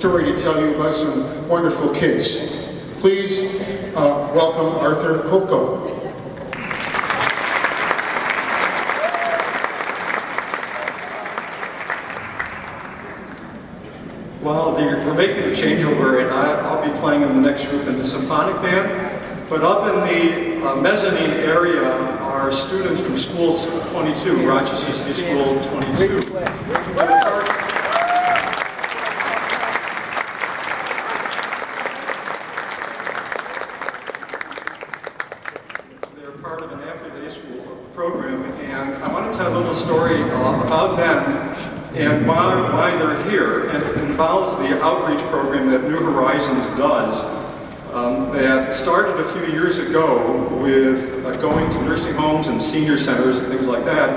story to tell you about some wonderful kids. Please welcome Arthur Kolko. Well, we're making a changeover, and I'll be playing in the next group in the symphonic band. But up in the mezzanine area are students from School 22, Rochester City School 22. They're part of an after-day school program, and I want to tell a little story about them and why they're here. And it involves the outreach program that New Horizons does that started a few years ago with going to nursing homes and senior centers and things like that.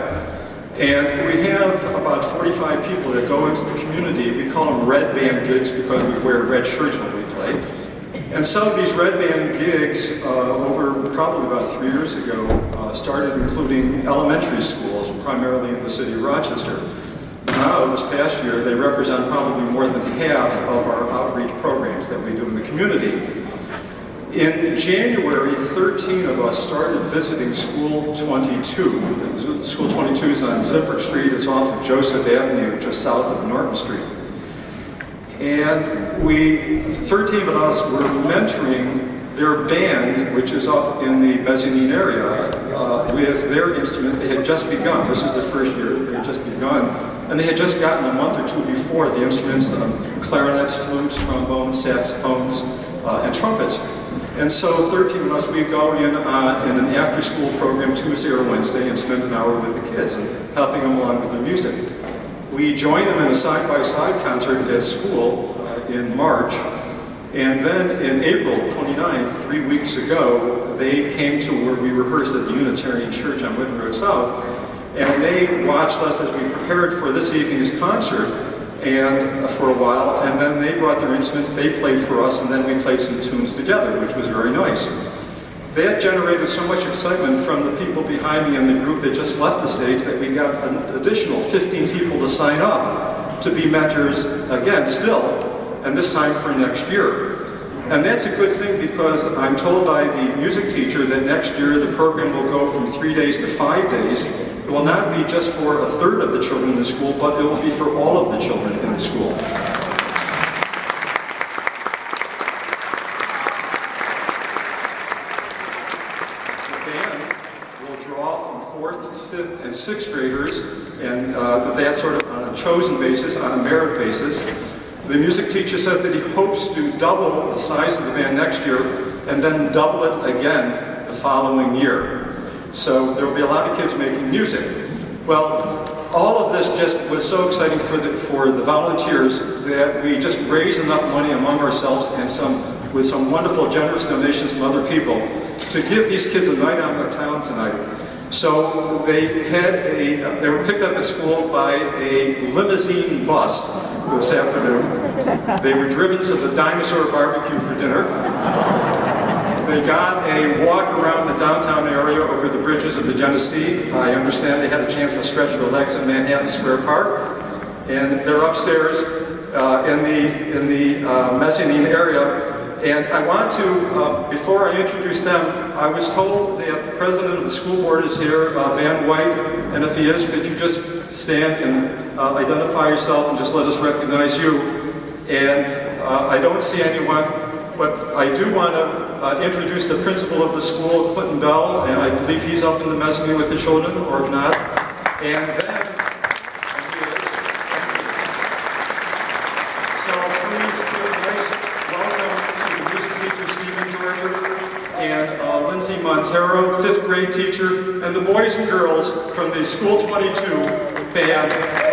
And we have about 45 people that go into the community. We call them red band gigs because we wear red shirts when we play. And some of these red band gigs over probably about 3 years ago started including elementary schools, primarily in the city of Rochester. Now, this past year, they represent probably more than half of our outreach programs that we do in the community. In January, 13 of us started visiting School 22. School 22 is on Zipper Street. It's off of Joseph Avenue, just south of Norton Street. And 13 of us were mentoring their band, which is up in the mezzanine area, with their instrument. They had just begun. This was the first year. They had just begun. And they had just gotten a month or two before the instruments, clarinets, flutes, trombones, saxophones, and trumpets. And so 13 of us, we go in an after-school program Tuesday or Wednesday and spend an hour with the kids and helping them along with their music. We join them in a side-by-side concert at school in March. And then in April 29th, 3 weeks ago, they came to where we rehearsed at the Unitarian Church on Whitman Road South. And they watched us as we prepared for this evening's concert and for a while, and then they brought their instruments, they played for us, and then we played some tunes together, which was very nice. That generated so much excitement from the people behind me in the group that just left the stage that we got an additional 15 people to sign up to be mentors again still, and this time for next year. And that's a good thing because I'm told by the music teacher that next year the program will go from 3 days to 5 days. It will not be just for a third of the children in the school, but it will be for all of the children in the school. The band will draw from 4th, 5th, and 6th graders, and that's sort of on a chosen basis, on a merit basis. The music teacher says that he hopes to double the size of the band next year, and then double it again the following year. So there will be a lot of kids making music. Well, all of this just was so exciting for the volunteers that we just raised enough money among ourselves and with some wonderful generous donations from other people to give these kids a night out in the town tonight. So they were picked up at school by a limousine bus this afternoon. They were driven to the Dinosaur Barbecue for dinner. They got a walk around the downtown area over the bridges of the Genesee. I understand they had a chance to stretch their legs in Manhattan Square Park. And they're upstairs in the mezzanine area. And I want to, before I introduce them, I was told that the president of the school board is here, Van White, and if he is, could you just stand and identify yourself and just let us recognize you. And I don't see anyone, but I do want to introduce the principal of the school, Clinton Bell, and I believe he's up in the mezzanine with the children, or if not. And then, so please give a nice welcome to the music teacher, Stephen Georgia, and Lindsay Montero, 5th grade teacher, and the boys and girls from the School 22 band.